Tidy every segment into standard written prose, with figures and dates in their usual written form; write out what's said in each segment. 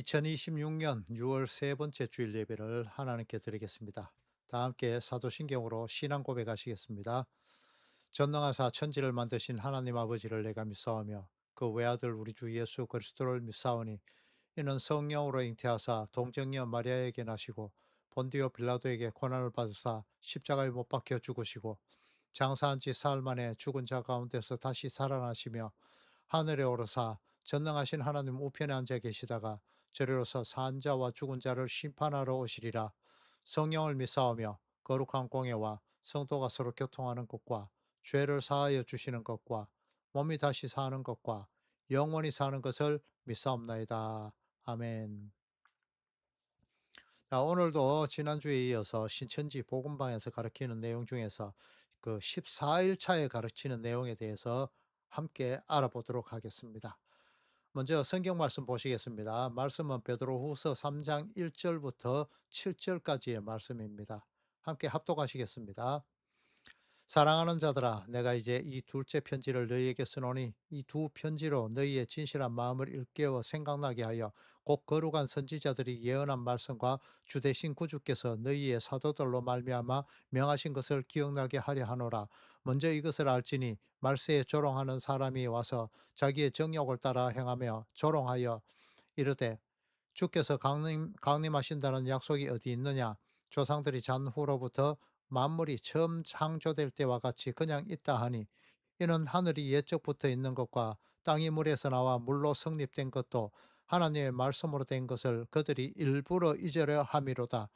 2026년 6월 세 번째 주일 예배를 하나님께 드리겠습니다. 다 함께 사도신경으로 신앙 고백하시겠습니다. 전능하사 천지를 만드신 하나님 아버지를 내가 믿사오며 그 외아들 우리 주 예수 그리스도를 믿사오니 이는 성령으로 잉태하사 동정녀 마리아에게 나시고 본디오 빌라도에게 고난을 받으사 십자가에 못 박혀 죽으시고 장사한 지 사흘 만에 죽은 자 가운데서 다시 살아나시며 하늘에 오르사 전능하신 하나님 우편에 앉아 계시다가 저리로서 산 자와 죽은 자를 심판하러 오시리라. 성령을 믿사오며 거룩한 공예와 성도가 서로 교통하는 것과 죄를 사하여 주시는 것과 몸이 다시 사는 것과 영원히 사는 것을 믿사옵나이다. 아멘. 자, 오늘도 지난주에 이어서 신천지 복음방에서 가르치는 내용 중에서 그 14일 차에 가르치는 내용에 대해서 함께 알아보도록 하겠습니다. 먼저 성경 말씀 보시겠습니다. 말씀은 베드로후서 3장 1절부터 7절까지의 말씀입니다. 함께 합독하시겠습니다. 사랑하는 자들아, 내가 이제 이 둘째 편지를 너희에게 쓰노니 이 두 편지로 너희의 진실한 마음을 일깨워 생각나게 하여 곧 거룩한 선지자들이 예언한 말씀과 주 대신 구주께서 너희의 사도들로 말미암아 명하신 것을 기억나게 하려 하노라. 먼저 이것을 알지니 말세에 조롱하는 사람이 와서 자기의 정욕을 따라 행하며 조롱하여 이르되 주께서 강림하신다는 약속이 어디 있느냐? 조상들이 잔 후로부터 만물이 처음 창조될 때와 같이 그냥 있다 하니 이는 하늘이 옛적부터 있는 것과 땅이 물에서 나와 물로 성립된 것도 하나님의 말씀으로 된 것을 그들이 일부러 잊으려 함이로다.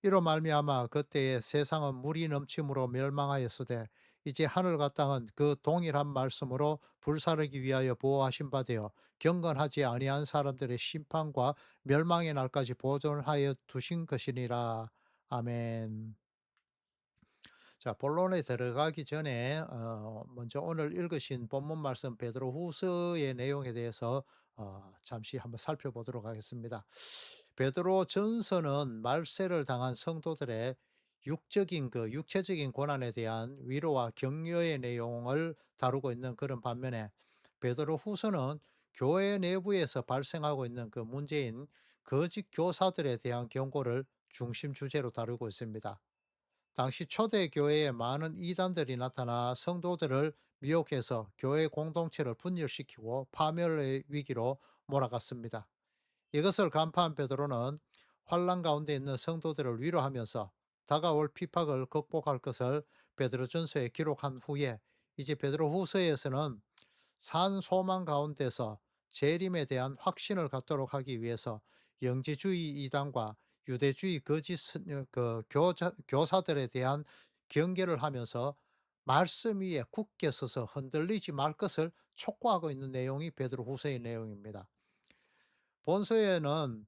이로 말미암아 그때에 세상은 물이 넘침으로 멸망하였으되 이제 하늘과 땅은 그 동일한 말씀으로 불사르기 위하여 보호하신 바 되어 경건하지 아니한 사람들의 심판과 멸망의 날까지 보존하여 두신 것이니라. 아멘. 자, 본론에 들어가기 전에 먼저 오늘 읽으신 본문 말씀 베드로후서의 내용에 대해서 잠시 한번 살펴보도록 하겠습니다. 베드로 전서는 말세를 당한 성도들의 육적인 그 육체적인 고난에 대한 위로와 격려의 내용을 다루고 있는 그런 반면에 베드로 후서는 교회 내부에서 발생하고 있는 그 문제인 거짓 교사들에 대한 경고를 중심 주제로 다루고 있습니다. 당시 초대 교회에 많은 이단들이 나타나 성도들을 미혹해서 교회 공동체를 분열시키고 파멸의 위기로 몰아갔습니다. 이것을 간파한 베드로는 환란 가운데 있는 성도들을 위로하면서 다가올 핍박을 극복할 것을 베드로전서에 기록한 후에 이제 베드로후서에서는 산 소망 가운데서 재림에 대한 확신을 갖도록 하기 위해서 영지주의 이단과 유대주의 거짓 교사들에 대한 경계를 하면서 말씀 위에 굳게 서서 흔들리지 말 것을 촉구하고 있는 내용이 베드로후서의 내용입니다. 본서에는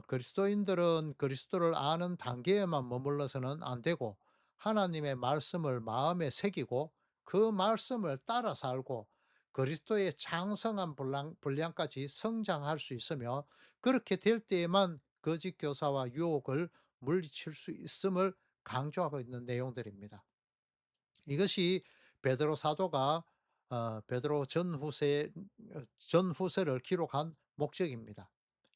그리스도인들은 그리스도를 아는 단계에만 머물러서는 안 되고 하나님의 말씀을 마음에 새기고 그 말씀을 따라 살고 그리스도의 장성한 분량까지 성장할 수 있으며 그렇게 될 때에만 거짓 교사와 유혹을 물리칠 수 있음을 강조하고 있는 내용들입니다. 이것이 베드로 사도가 베드로 전후서를 기록한 목적입니다.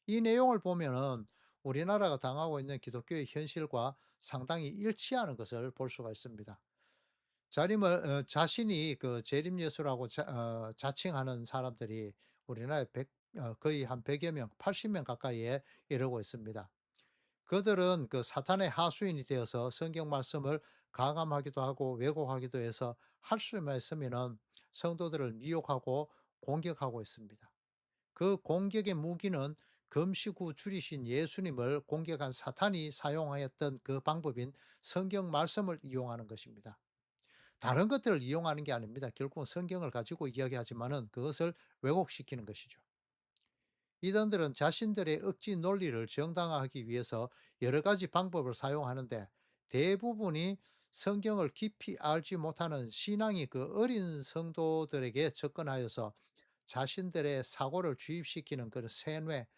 이 내용을 보면은 우리나라가 당하고 있는 기독교의 현실과 상당히 일치하는 것을 볼 수가 있습니다. 자신이 그 재림 예수라고 자칭하는 사람들이 우리나라에 거의 한 100여 명, 80명 가까이에 이르고 있습니다. 그들은 그 사탄의 하수인이 되어서 성경 말씀을 가감하기도 하고 왜곡하기도 해서 할 수만 있으면은 성도들을 미혹하고 공격하고 있습니다. 그 공격의 무기는 금식 후 줄이신 예수님을 공격한 사탄이 사용하였던 그 방법인 성경 말씀을 이용하는 것입니다. 다른 것들을 이용하는 게 아닙니다. 결국은 성경을 가지고 이야기하지만은 그것을 왜곡시키는 것이죠. 이단들은 자신들의 억지 논리를 정당화하기 위해서 여러 가지 방법을 사용하는데 대부분이 성경을 깊이 알지 못하는 신앙이 그 어린 성도들에게 접근하여서 자신들의 사고를 주입시키는 그런 세뇌,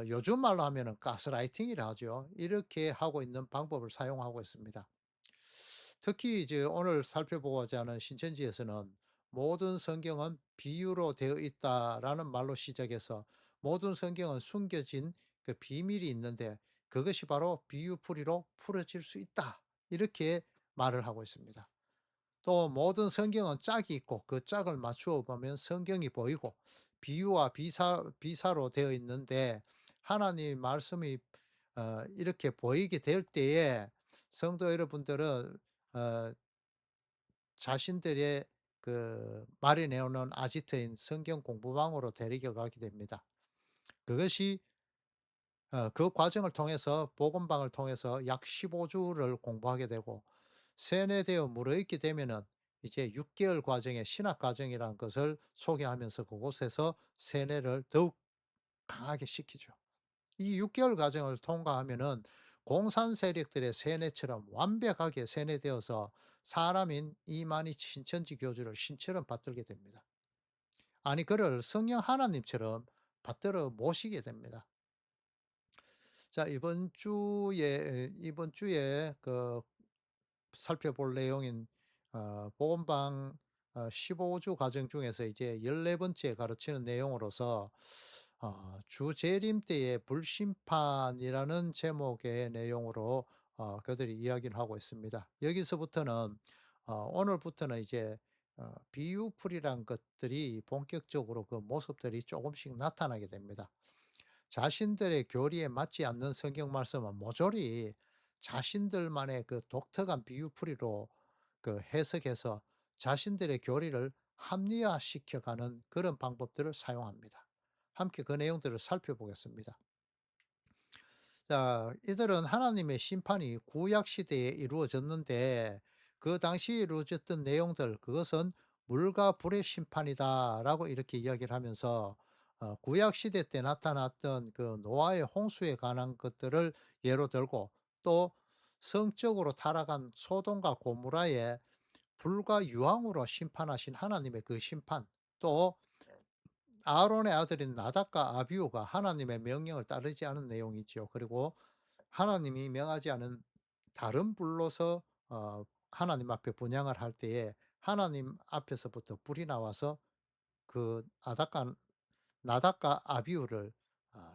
요즘 말로 하면은 가스라이팅이라 하죠. 이렇게 하고 있는 방법을 사용하고 있습니다. 특히 이제 오늘 살펴보고자 하는 신천지에서는 모든 성경은 비유로 되어 있다라는 말로 시작해서 모든 성경은 숨겨진 그 비밀이 있는데 그것이 바로 비유풀이로 풀어질 수 있다. 이렇게 말을 하고 있습니다. 또 모든 성경은 짝이 있고 그 짝을 맞추어 보면 성경이 보이고 비유와 비사로 되어 있는데 하나님 말씀이 이렇게 보이게 될 때에 성도 여러분들은 어 자신들의 그 마련해 놓은 아지트인 성경 공부방으로 데리겨 가게 됩니다. 그것이 그 과정을 통해서 복음방을 통해서 약 15 주를 공부하게 되고 세뇌되어 무르익게 되면은 이제 6 개월 과정의 신학 과정이라는 것을 소개하면서 그곳에서 세뇌를 더욱 강하게 시키죠. 이 6 개월 과정을 통과하면은 공산 세력들의 세뇌처럼 완벽하게 세뇌되어서 사람인 이만희 신천지 교주를 신처럼 받들게 됩니다. 아니 그를 성령 하나님처럼 받들어 모시게 됩니다. 자 이번 주에 그 살펴볼 내용인 복음방 15주 과정 중에서 이제 14 번째 가르치는 내용으로서 주재림 때의 불심판이라는 제목의 내용으로 그들이 이야기를 하고 있습니다. 여기서부터는 오늘부터는 이제 비유풀이란 것들이 본격적으로 그 모습들이 조금씩 나타나게 됩니다. 자신들의 교리에 맞지 않는 성경 말씀은 모조리 자신들만의 그 독특한 비유풀이로 그 해석해서 자신들의 교리를 합리화시켜 가는 그런 방법들을 사용합니다. 함께 그 내용들을 살펴보겠습니다. 자, 이들은 하나님의 심판이 구약 시대에 이루어졌는데 그 당시에 이루어졌던 내용들 그것은 물과 불의 심판이다라고 이렇게 이야기를 하면서 구약 시대 때 나타났던 그 노아의 홍수에 관한 것들을 예로 들고 또 성적으로 타락한 소돔과 고무라의 불과 유황으로 심판하신 하나님의 그 심판 또 아론의 아들인 나답과 아비후가 하나님의 명령을 따르지 않은 내용이지요. 그리고 하나님이 명하지 않은 다른 불로서 하나님 앞에 분향을 할 때에 하나님 앞에서부터 불이 나와서 그 나답과 아비후를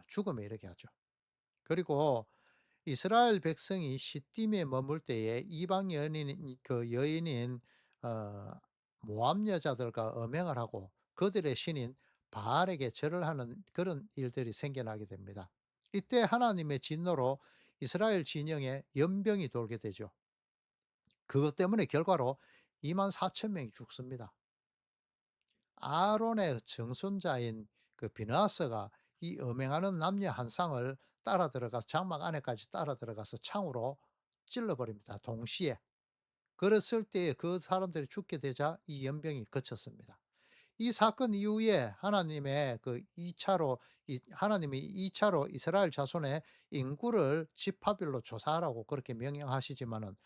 죽음에 이르게 하죠. 그리고 이스라엘 백성이 시딤에 머물 때에 이방 여인인 어 모압 여자들과 음행을 하고 그들의 신인 바알에게 절을 하는 그런 일들이 생겨나게 됩니다. 이때 하나님의 진노로 이스라엘 진영에 연병이 돌게 되죠. 그것 때문에 결과로 24,000 명이 죽습니다. 아론의 정손자인 그 비느하스가 이 음행하는 남녀 한 쌍을 따라 들어가서 장막 안에까지 따라 들어가서 창으로 찔러 버립니다, 동시에. 그랬을 때에 그 사람들이 죽게 되자 이 연병이 그쳤습니다. 이 사건 이후에 하나님의 그 2 차로 하나님이 2 차로 이스라엘 자손의 인구를 집합별로 조사하라고 그렇게 명령하시지만은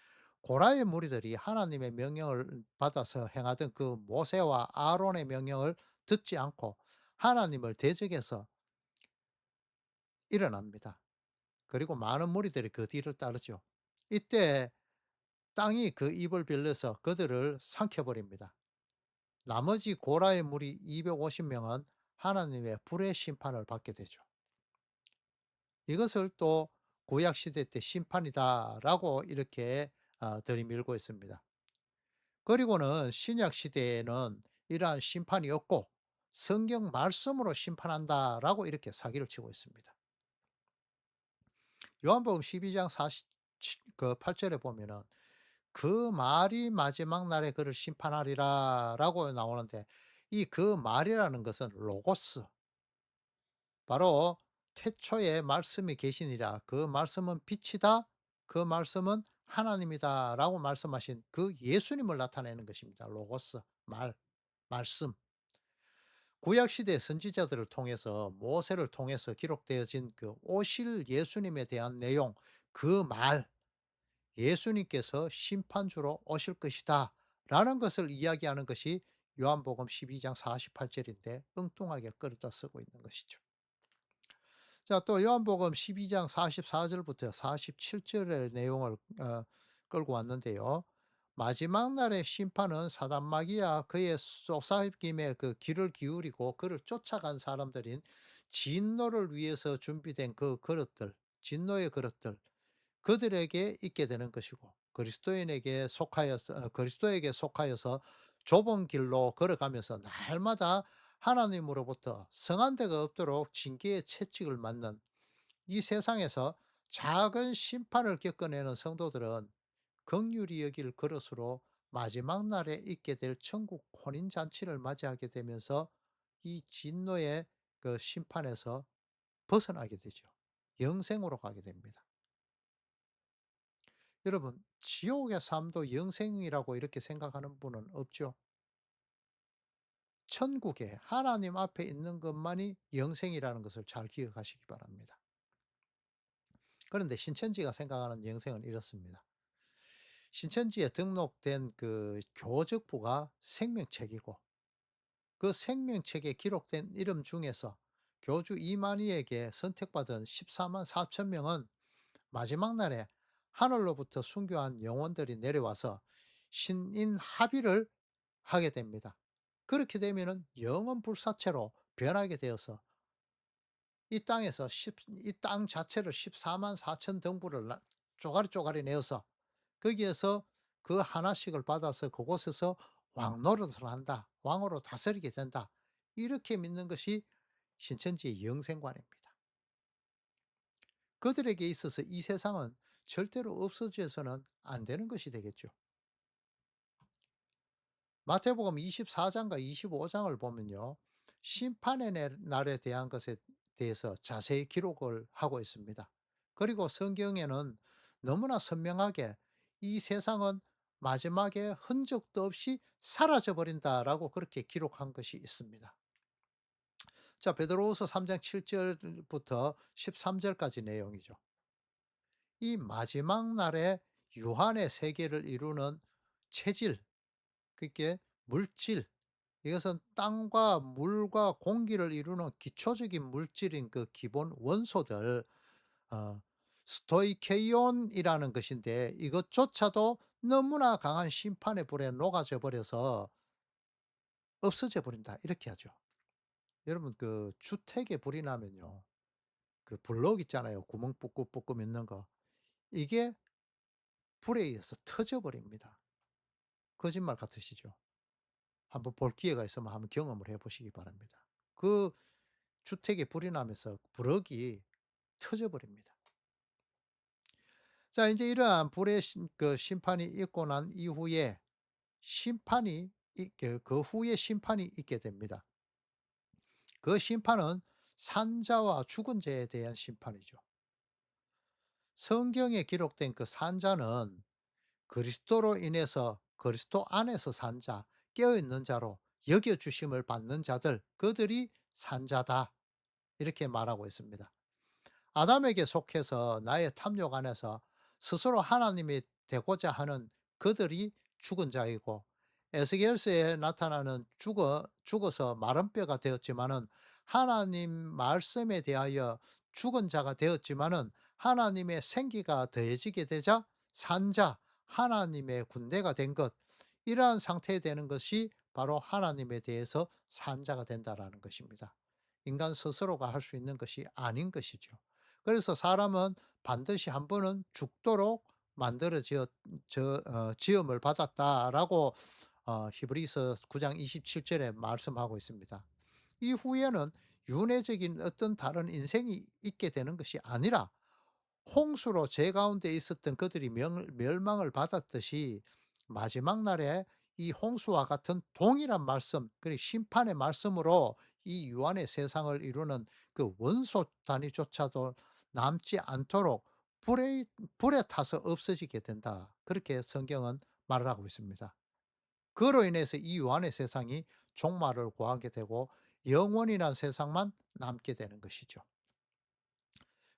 고라의 무리들이 하나님의 명령을 받아서 행하던 그 모세와 아론의 명령을 듣지 않고 하나님을 대적해서 일어납니다. 그리고 많은 무리들이 그 뒤를 따르죠. 이때 땅이 그 입을 벌려서 그들을 삼켜 버립니다. 나머지 고라의 무리 250 명은 하나님의 불의 심판을 받게 되죠. 이것을 또 구약 시대 때 심판이다라고 이렇게 들이밀고 있습니다. 그리고는 신약 시대에는 이러한 심판이 없고 성경 말씀으로 심판한다라고 이렇게 사기를 치고 있습니다. 요한복음 12장 8 절에 보면은 "그 말이 마지막 날에 그를 심판하리라."라고 나오는데 이 그 말이라는 것은 로고스 바로 "태초에 말씀이 계시니라. 그 말씀은 빛이다. 그 말씀은 하나님이다."라고 말씀하신 그 예수님을 나타내는 것입니다. 로고스 말씀. 구약 시대 선지자들을 통해서 모세를 통해서 기록되어진 그 오실 예수님에 대한 내용 그 예수님께서 심판주로 오실 것이다 라는 것을 이야기하는 것이 요한복음 12장 48 절인데 엉뚱하게 끌어다 쓰고 있는 것이죠. 자, 또 요한복음 12장 44 절부터 47 절의 내용을 끌고 왔는데요. 마지막 날의 심판은 사단 마귀와 그의 쏘사김에 그 귀를 기울이고 그를 쫓아간 사람들인 진노를 위해서 준비된 그 그릇들, 진노의 그릇들, 그들에게 있게 되는 것이고, 그리스도에게 속하여서 좁은 길로 걸어가면서 날마다 하나님으로부터 성한 데가 없도록 징계의 채찍을 맞는 이 세상에서 작은 심판을 겪어내는 성도들은 긍휼히 여길 그릇으로 마지막 날에 있게 될 천국 혼인 잔치를 맞이하게 되면서 이 진노의 그 심판에서 벗어나게 되죠. 영생으로 가게 됩니다. 여러분, 지옥의 삶도 영생이라고 이렇게 생각하는 분은 없죠. 천국에 하나님 앞에 있는 것만이 영생이라는 것을 잘 기억하시기 바랍니다. 그런데 신천지가 생각하는 영생은 이렇습니다. 신천지에 등록된 그 교적부가 생명책이고, 그 생명책에 기록된 이름 중에서 교주 이만희에게 선택받은 14만 4천 명은 마지막 날에 하늘로부터 순교한 영혼들이 내려와서 신인 합의를 하게 됩니다. 그렇게 되면은 영원 불사체로 변하게 되어서 이 땅 자체를 14만 4천 등불을 쪼가리 쪼가리 내어서 거기에서 그 하나씩을 받아서 그곳에서 왕노릇을 한다. 왕으로 다스리게 된다. 이렇게 믿는 것이 신천지의 영생관입니다. 그들에게 있어서 이 세상은 절대로 없어져서는 안 되는 것이 되겠죠. 마태복음 24장과 25장을 보면요. 심판의 날에 대한 것에 대해서 자세히 기록을 하고 있습니다. 그리고 성경에는 너무나 선명하게 이 세상은 마지막에 흔적도 없이 사라져 버린다라고 그렇게 기록한 것이 있습니다. 자, 베드로후서 3장 7절부터 13절까지 내용이죠. 이 마지막 날에 유한의 세계를 이루는 체질, 그게 물질, 이것은 땅과 물과 공기를 이루는 기초적인 물질인 그 기본 원소들, 어, 스토이케이온이라는 것인데 이것조차도 너무나 강한 심판의 불에 녹아져 버려서 없어져 버린다. 이렇게 하죠. 여러분, 그 주택에 불이 나면요. 그 블럭 있잖아요. 구멍 뿌끔뿌끔 있는 거. 이게 불에 의해서 터져 버립니다. 거짓말 같으시죠? 한번 볼 기회가 있으면 한번 경험을 해 보시기 바랍니다. 그 주택에 불이 나면서 블럭이 터져 버립니다. 자, 인제 이러한 불의 심판이 있고 난 이후에 심판이 그 후에 심판이 있게 됩니다. 그 심판은 산자와 죽은 자에 대한 심판이죠. 성경에 기록된 그 산자는 그리스도로 인해서 그리스도 안에서 산 자, 깨어 있는 자로 여겨 주심을 받는 자들, 그들이 산자다. 이렇게 말하고 있습니다. 아담에게 속해서 나의 탐욕 안에서 스스로 하나님이 되고자 하는 그들이 죽은 자이고, 에스겔서에 나타나는 죽어서 마른 뼈가 되었지만은 하나님 말씀에 대하여 죽은 자가 되었지만은 하나님의 생기가 더해지게 되자 산자, 하나님의 군대가 된 것, 이러한 상태에 되는 것이 바로 하나님에 대해서 산자가 된다라는 것입니다. 인간 스스로가 할 수 있는 것이 아닌 것이죠. 그래서 사람은 반드시 한 번은 죽도록 만들어지었 지음을 받았다라고 히브리서 9장 27 절에 말씀하고 있습니다. 이후에는 윤회적인 어떤 다른 인생이 있게 되는 것이 아니라 홍수로 제 가운데 있었던 그들이 멸망을 받았듯이 마지막 날에 이 홍수와 같은 동일한 말씀, 그리고 심판의 말씀으로 이 유한의 세상을 이루는 그 원소 단위조차도 남지 않도록 불에 타서 없어지게 된다. 그렇게 성경은 말을 하고 있습니다. 그로 인해서 이 유한의 세상이 종말을 구하게 되고 영원이란 세상만 남게 되는 것이죠.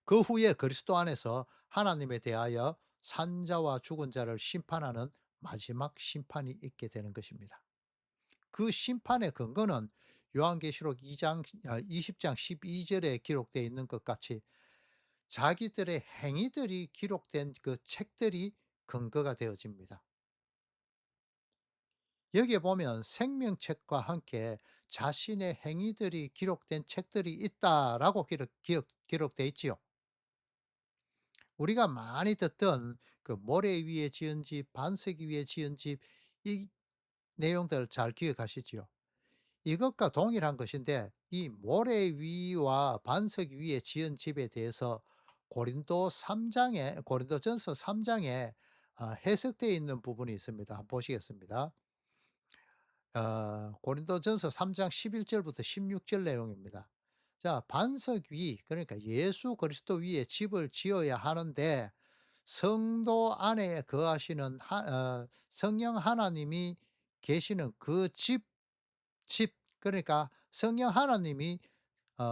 그 후에 그리스도 안에서 하나님에 대하여 산자와 죽은 자를 심판하는 마지막 심판이 있게 되는 것입니다. 그 심판의 근거는 요한계시록 20장 12절에 기록되어 있는 것 같이 자기들의 행위들이 기록된 그 책들이 근거가 되어집니다. 여기에 보면 생명책과 함께 자신의 행위들이 기록된 책들이 있다라고 기록돼 있지요. 우리가 많이 듣던 그 모래 위에 지은 집, 반석 위에 지은 집, 이 내용들 잘 기억하시지요? 이것과 동일한 것인데 이 모래 위와 반석 위에 지은 집에 대해서 고린도전서 3 장에 해석되어 있는 부분이 있습니다. 한번 보시겠습니다. 고린도전서 3장 11 절부터 16절 내용입니다. 자, 반석 위, 그러니까 예수 그리스도 위에 집을 지어야 하는데 성도 안에 거하시는 성령 하나님이 계시는 그 그러니까 성령 하나님이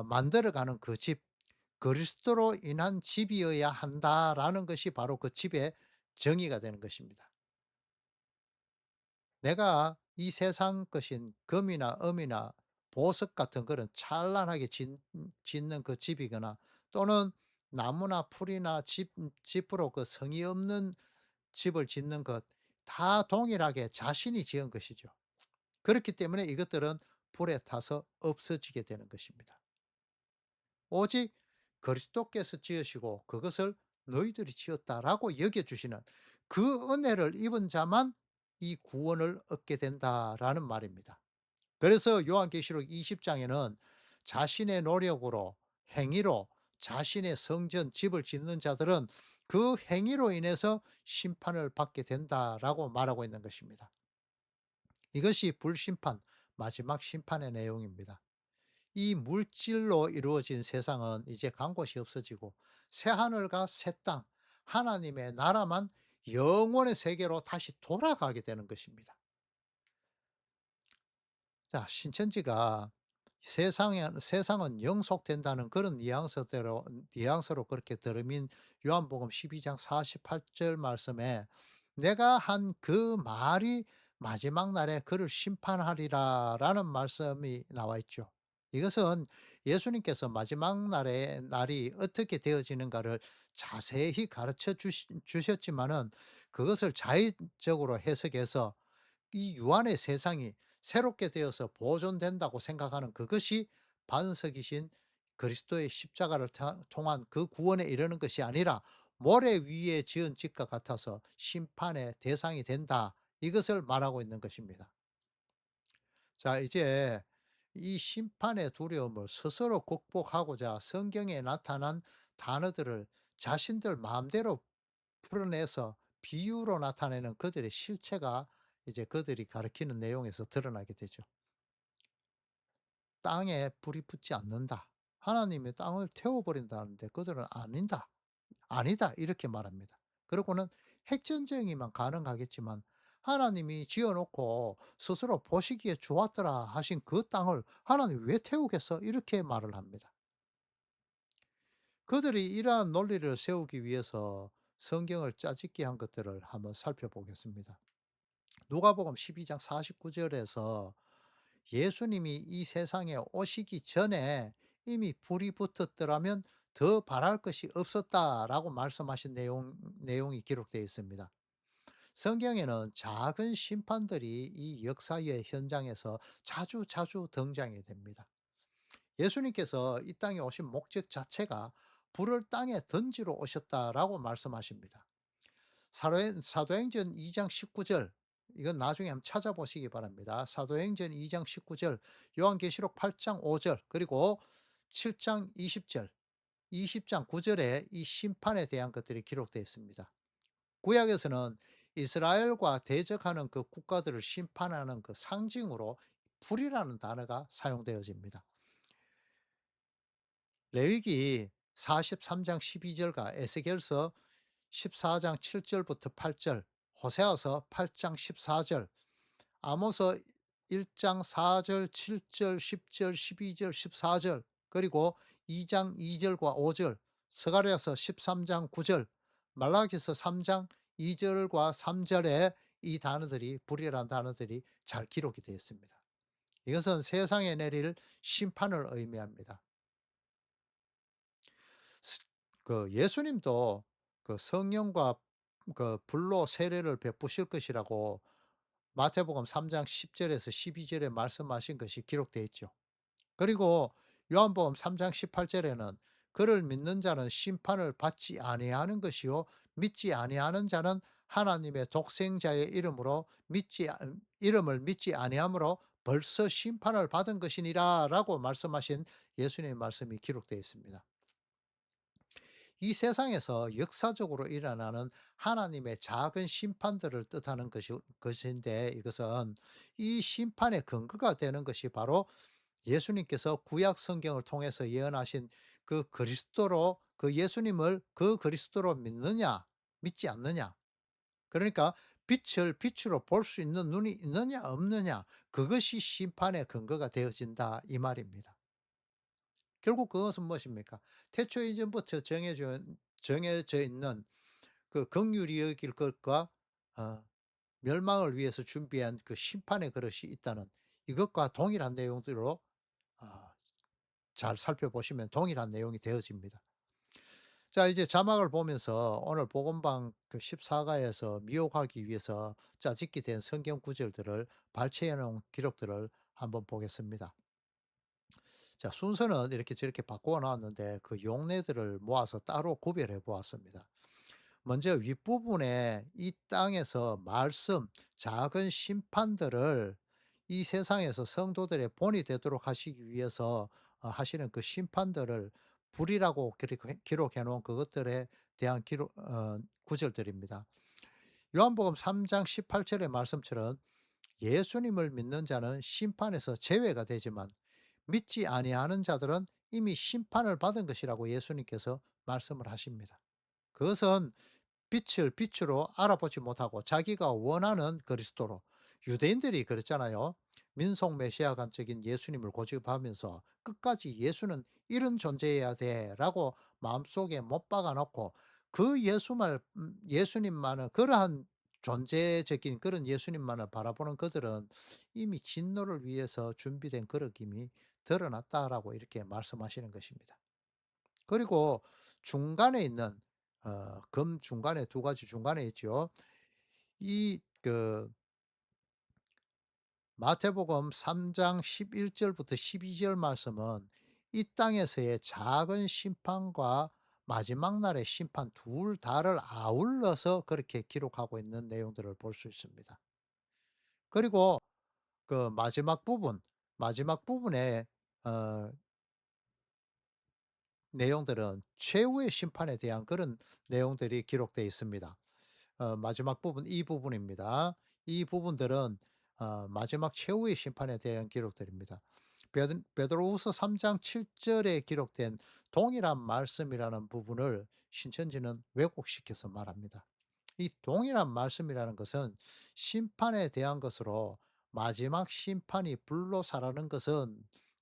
만들어가는 그 집, 그리스도로 인한 집이어야 한다라는 것이 바로 그 집의 정의가 되는 것입니다. 내가 이 세상 것인 금이나 음이나 보석 같은 그런 찬란하게 짓는 그 집이거나 또는 나무나 풀이나 짚으로 그 성의 없는 집을 짓는 것 다 동일하게 자신이 지은 것이죠. 그렇기 때문에 이것들은 불에 타서 없어지게 되는 것입니다. 오직 그리스도께서 지으시고 그것을 너희들이 지었다라고 여겨주시는 그 은혜를 입은 자만 이 구원을 얻게 된다라는 말입니다. 그래서 요한계시록 20장에는 자신의 노력으로 행위로 자신의 성전 집을 짓는 자들은 그 행위로 인해서 심판을 받게 된다라고 말하고 있는 것입니다. 이것이 불심판, 마지막 심판의 내용입니다. 이 물질로 이루어진 세상은 이제 간 곳이 없어지고 새 하늘과 새 땅, 하나님의 나라만 영원의 세계로 다시 돌아가게 되는 것입니다. 자, 신천지가 세상은 영속된다는 그런 뉘앙스로 그렇게 들으민 요한복음 12장 48절 말씀에 내가 한 그 말이 마지막 날에 그를 심판하리라라는 말씀이 나와 있죠. 이것은 예수님께서 마지막 날이 어떻게 되어지는가를 자세히 가르쳐 주셨지만은 그것을 자의적으로 해석해서 이 유한의 세상이 새롭게 되어서 보존된다고 생각하는 그것이 반석이신 그리스도의 십자가를 통한 그 구원에 이르는 것이 아니라 모래 위에 지은 집과 같아서 심판의 대상이 된다. 이것을 말하고 있는 것입니다. 자, 이제 이 심판의 두려움을 스스로 극복하고자 성경에 나타난 단어들을 자신들 마음대로 풀어내서 비유로 나타내는 그들의 실체가 이제 그들이 가리키는 내용에서 드러나게 되죠. 땅에 불이 붙지 않는다. 하나님이 땅을 태워버린다는데 그들은 아니다. 아니다. 이렇게 말합니다. 그리고는 핵전쟁이면 가능하겠지만 하나님이 지어놓고 스스로 보시기에 좋았더라 하신 그 땅을 하나님 왜 태우겠어? 이렇게 말을 합니다. 그들이 이러한 논리를 세우기 위해서 성경을 짜집기 한 것들을 한번 살펴보겠습니다. 누가복음 12장 49 절에서 예수님이 이 세상에 오시기 전에 이미 불이 붙었더라면 더 바랄 것이 없었다라고 말씀하신 내용이 기록되어 있습니다. 성경에는 작은 심판들이 이 역사의 현장에서 자주 자주 등장이 됩니다. 예수님께서 이 땅에 오신 목적 자체가 불을 땅에 던지러 오셨다라고 말씀하십니다. 사도행전 2장 19절, 이건 나중에 한번 찾아보시기 바랍니다. 사도행전 2장 19절, 요한계시록 8장 5절, 그리고 7장 20절, 20장 9 절에 이 심판에 대한 것들이 기록되어 있습니다. 구약에서는 이스라엘과 대적하는 그 국가들을 심판하는 그 상징으로 불이라는 단어가 사용되어집니다. 레위기 43장 12 절과 에스겔서 14장 7 절부터 8 절, 호세아서 8장 14 절, 아모스 1장 4절, 7절, 10절, 12절, 14절, 그리고 2장 2 절과 5 절, 스가랴서 13장 9 절, 말라기서 3장 2 절과 3 절에 이 단어들이 불이라는 단어들이 잘 기록이 되어 있습니다. 이것은 세상에 내릴 심판을 의미합니다. 스 그 예수님도 그 성령과 그 불로 세례를 베푸실 것이라고 마태복음 3장 10 절에서 12 절에 말씀하신 것이 기록되어 있죠. 그리고 요한복음 3장 18 절에는 그를 믿는 자는 심판을 받지 아니하는 것이요 믿지 아니하는 자는 하나님의 독생자의 이름을 믿지 아니하므로 벌써 심판을 받은 것이니라라고 말씀하신 예수님의 말씀이 기록되어 있습니다. 이 세상에서 역사적으로 일어나는 하나님의 작은 심판들을 뜻하는 것인데, 이것은 이 심판의 근거가 되는 것이 바로 예수님께서 구약 성경을 통해서 예언하신 그 그리스도로 믿느냐 믿지 않느냐, 그러니까 빛을 빛으로 볼 수 있는 눈이 있느냐 없느냐, 그것이 심판의 근거가 되어진다 이 말입니다. 결국 그것은 무엇입니까? 태초 이전부터 정해져 있는 그 긍휼히 여길 것과 어 멸망을 위해서 준비한 그 심판의 그릇이 있다는 이것과 동일한 내용들로 아 잘 살펴보시면 동일한 내용이 되어집니다. 자, 이제 자막을 보면서 오늘 복음방 그 14가에서 미혹하기 위해서 짜집기 된 성경 구절들을 발췌해 놓은 기록들을 한번 보겠습니다. 자, 순서는 이렇게 저렇게 바꾸어 놨는데 그 용례들을 모아서 따로 구별해 보았습니다. 먼저 윗부분에 이 땅에서 작은 심판들을 이 세상에서 성도들의 본이 되도록 하시기 위해서 하시는 그 심판들을 불이라고 기록해 놓은 그것들에 대한 구절들입니다. 요한복음 3장 18 절의 말씀처럼 예수님을 믿는 자는 심판에서 제외가 되지만 믿지 아니하는 자들은 이미 심판을 받은 것이라고 예수님께서 말씀을 하십니다. 그것은 빛을 빛으로 알아보지 못하고 자기가 원하는 그리스도로, 유대인들이 그랬잖아요. 민속 메시아관적인 예수님을 고집하면서 끝까지 예수는 이런 존재여야 돼라고 마음속에 못 박아 놓고 그 예수님만은 그러한 존재적인 그런 예수님만을 바라보는 그들은 이미 진노를 위해서 준비된 그릇임이 드러났다라고 이렇게 말씀하시는 것입니다. 그리고 중간에 있는 금 중간에 두 가지 중간에 있죠. 이 마태복음 3장 11 절부터 12절 말씀은 이 땅에서의 작은 심판과 마지막 날의 심판 둘 다를 아울러서 그렇게 기록하고 있는 내용들을 볼 수 있습니다. 그리고 그 마지막 부분에 어 내용들은 최후의 심판에 대한 그런 내용들이 기록되어 있습니다. 마지막 부분 이 부분입니다. 이 부분들은 마지막 최후의 심판에 대한 기록들입니다. 베드로후서 3장 7 절에 기록된 동일한 말씀이라는 부분을 신천지는 왜곡시켜서 말합니다. 이 동일한 말씀이라는 것은 심판에 대한 것으로, 마지막 심판이 불로 사라는 것은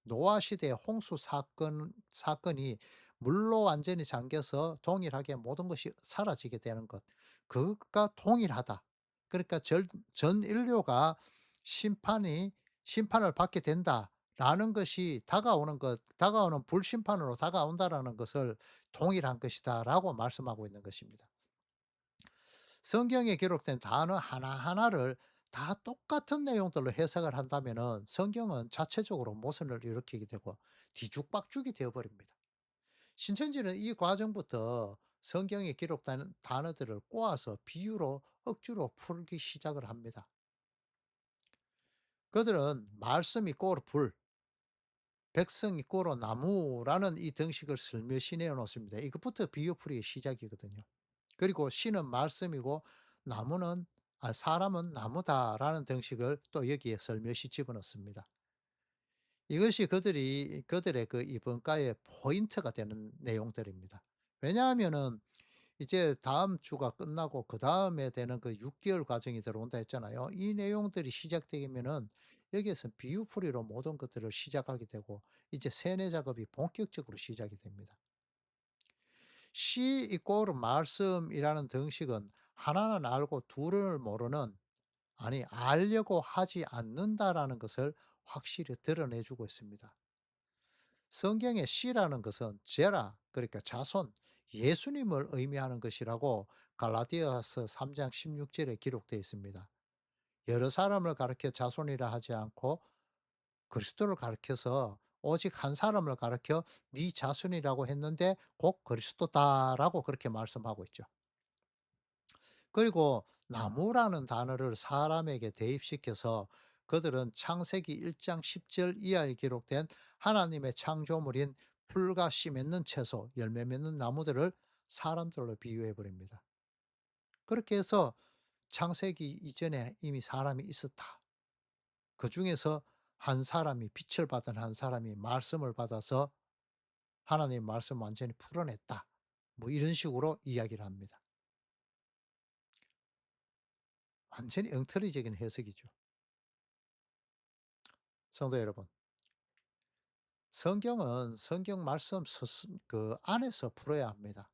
노아 시대의 홍수 사건이 물로 완전히 잠겨서 동일하게 모든 것이 사라지게 되는 것, 그것과 동일하다. 그러니까 전 인류가 심판이 심판을 받게 된다라는 것이 다가오는 불심판으로 다가온다라는 것을 동일한 것이다라고 말씀하고 있는 것입니다. 성경에 기록된 단어 하나하나를 다 똑같은 내용들로 해석을 한다면은 성경은 자체적으로 모순을 일으키게 되고 뒤죽박죽이 되어 버립니다. 신천지는 이 과정부터 성경에 기록된 단어들을 꼬아서 비유로 억지로 풀기 시작을 합니다. 그들은 말씀 이꼬르 불, 백성 이꼬르 나무라는 이 등식을 슬며시 내어 놓습니다. 이것부터 비유풀이의 시작이거든요. 그리고 신은 말씀이고 나무는 사람은 나무다라는 등식을 또 여기에 슬며시 집어넣습니다. 이것이 그들의 그 이번가의 포인트가 되는 내용들입니다. 왜냐하면은 이제 다음 주가 끝나고 그다음에 되는 그 6 개월 과정이 들어온다 했잖아요. 이 내용들이 시작되면은 여기에서 비유풀이로 모든 것들을 시작하게 되고 이제 세뇌 작업이 본격적으로 시작이 됩니다. 시 이꼬르 말씀이라는 등식은 하나는 알고 둘을 모르는, 아니 알려고 하지 않는다라는 것을 확실히 드러내 주고 있습니다. 성경의 씨라는 것은 제라, 그러니까 자손, 예수님을 의미하는 것이라고 갈라디아서 3장 16절에 기록되어 있습니다. 여러 사람을 가르쳐 자손이라 하지 않고 그리스도를 가르쳐서 오직 한 사람을 가르쳐 "네 자손이라고 했는데 곧 그리스도다."라고 그렇게 말씀하고 있죠. 그리고 나무라는 단어를 사람에게 대입시켜서 그들은 창세기 1장 10절 이하에 기록된 하나님의 창조물인 풀과 씨 맺는 채소, 열매 맺는 나무들을 사람들로 비유해 버립니다. 그렇게 해서 창세기 이전에 이미 사람이 있었다. 그중에서 한 사람이 빛을 받은 한 사람이 말씀을 받아서 하나님의 말씀을 완전히 풀어냈다. 뭐 이런 식으로 이야기를 합니다. 완전히 엉터리적인 해석이죠. 성도 여러분, 성경은 성경 말씀 그 안에서 풀어야 합니다.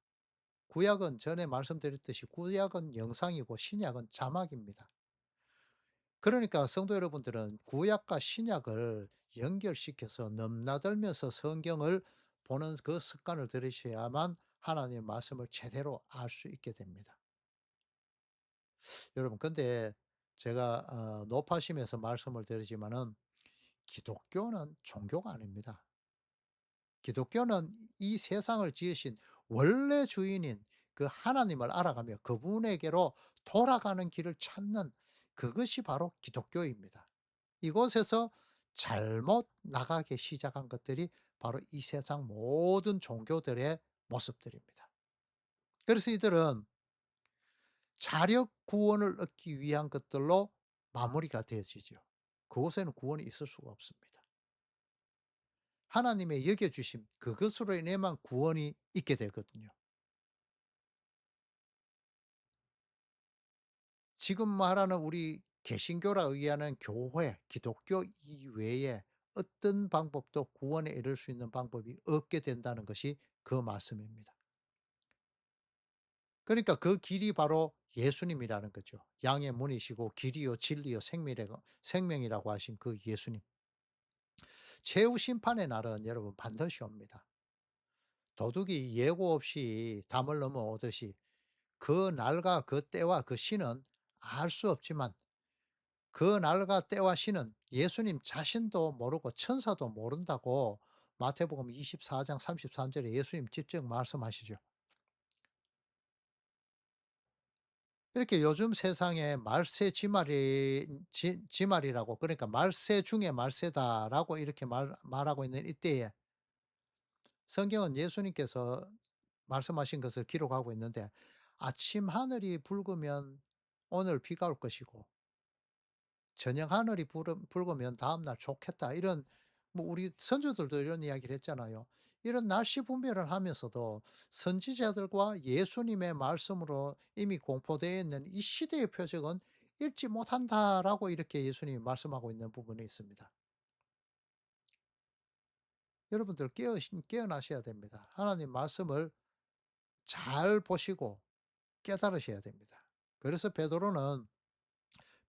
구약은 전에 말씀드렸듯이 구약은 영상이고 신약은 자막입니다. 그러니까 성도 여러분들은 구약과 신약을 연결시켜서 넘나들면서 성경을 보는 그 습관을 들이셔야만 하나님의 말씀을 제대로 알 수 있게 됩니다. 여러분, 근데 제가 높아심에서 말씀을 드리지만은 기독교는 종교가 아닙니다. 기독교는 이 세상을 지으신 원래 주인인 그 하나님을 알아가며 그분에게로 돌아가는 길을 찾는, 그것이 바로 기독교입니다. 이곳에서 잘못 나가기 시작한 것들이 바로 이 세상 모든 종교들의 모습들입니다. 그래서 이들은 자력 구원을 얻기 위한 것들로 마무리가 되어지죠. 그곳에는 구원이 있을 수가 없습니다. 하나님의 여겨주심, 그것으로 인해만 구원이 있게 되거든요. 지금 말하는 우리 개신교라 의하는 교회, 기독교 이외에 어떤 방법도 구원에 이를 수 있는 방법이 없게 된다는 것이 그 말씀입니다. 그러니까 그 길이 바로 예수님이라는 거죠. 양의 문이시고 길이요 진리요 생명이라고 하신 그 예수님. 최후 심판의 날은 여러분 반드시 옵니다. 도둑이 예고 없이 담을 넘어오듯이 그 날과 그 때와 그 시는 알 수 없지만 그 날과 때와 시는 예수님 자신도 모르고 천사도 모른다고 마태복음 24장 33 절에 예수님 직접 말씀하시죠. 이렇게 요즘 세상에 말세 지말이라고, 그러니까 말세 중에 말세다라고 이렇게 말하고 있는 이때에 성경은 예수님께서 말씀하신 것을 기록하고 있는데, 아침 하늘이 붉으면 오늘 비가 올 것이고 저녁 하늘이 붉으면 다음날 좋겠다, 이런, 뭐 우리 선조들도 이런 이야기를 했잖아요. 이런 날씨 분별을 하면서도 선지자들과 예수님의 말씀으로 이미 공포되어 있는 이 시대의 표적은 읽지 못한다라고 이렇게 예수님이 말씀하고 있는 부분이 있습니다. 여러분들 깨어나셔야 됩니다. 하나님 말씀을 잘 보시고 깨달으셔야 됩니다. 그래서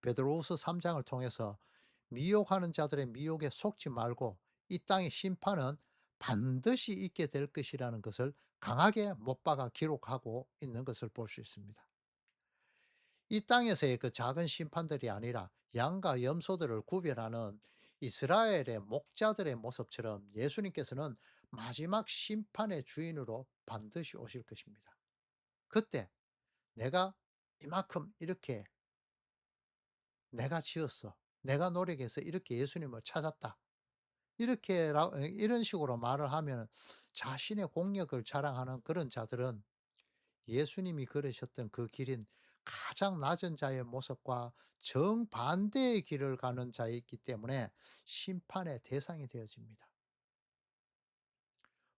베드로후서 3 장을 통해서 미혹하는 자들의 미혹에 속지 말고 이 땅의 심판은 반드시 있게 될 것이라는 것을 강하게 못 박아 기록하고 있는 것을 볼 수 있습니다. 이 땅에서의 그 작은 심판들이 아니라 양과 염소들을 구별하는 이스라엘의 목자들의 모습처럼 예수님께서는 마지막 심판의 주인으로 반드시 오실 것입니다. 그때 내가 이만큼 이렇게 내가 지었어, 내가 노력해서 이렇게 예수님을 찾았다, 이런 식으로 말을 하면 자신의 공력을 자랑하는 그런 자들은 예수님이 걸으셨던 그 길인 가장 낮은 자의 모습과 정반대의 길을 가는 자이기 때문에 심판의 대상이 되어집니다.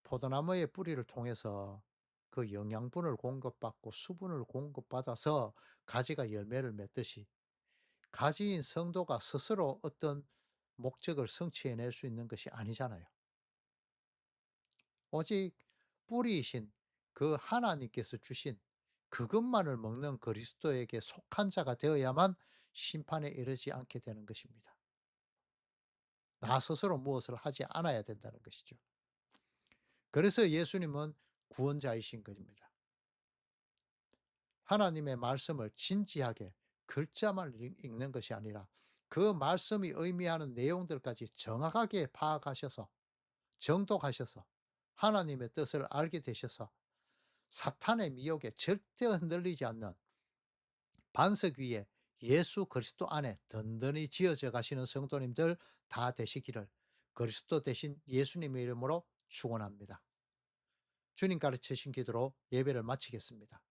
포도나무의 뿌리를 통해서 그 영양분을 공급받고 수분을 공급받아서 가지가 열매를 맺듯이 가지인 성도가 스스로 어떤 목적을 성취해낼 수 있는 것이 아니잖아요. 오직 뿌리이신 그 하나님께서 주신 그것만을 먹는 그리스도에게 속한 자가 되어야만 심판에 이르지 않게 되는 것입니다. 나 스스로 무엇을 하지 않아야 된다는 것이죠. 그래서 예수님은 구원자이신 것입니다. 하나님의 말씀을 진지하게, 글자만 읽는 것이 아니라 그 말씀이 의미하는 내용들까지 정확하게 파악하셔서 정독하셔서 하나님의 뜻을 알게 되셔서 사탄의 미혹에 절대 흔들리지 않는 반석 위에 예수 그리스도 안에 든든히 지어져 가시는 성도님들 다 되시기를 그리스도 대신 예수님의 이름으로 축원합니다. 주님 가르치신 기도로 예배를 마치겠습니다.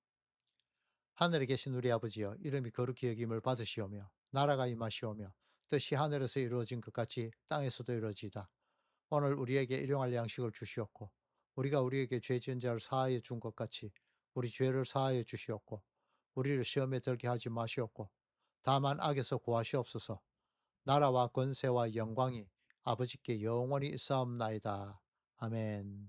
하늘에 계신 우리 아버지여, 이름이 거룩히 여김을 받으시오며 나라가 임하시오며 뜻이 하늘에서 이루어진 것 같이 땅에서도 이루어지이다. 오늘 우리에게 일용할 양식을 주시옵고 우리가 우리에게 죄 지은 자를 사하여 준 것 같이 우리 죄를 사하여 주시옵고 우리를 시험에 들게 하지 마시옵고 다만 악에서 구하시옵소서. 나라와 권세와 영광이 아버지께 영원히 있사옵나이다. 아멘.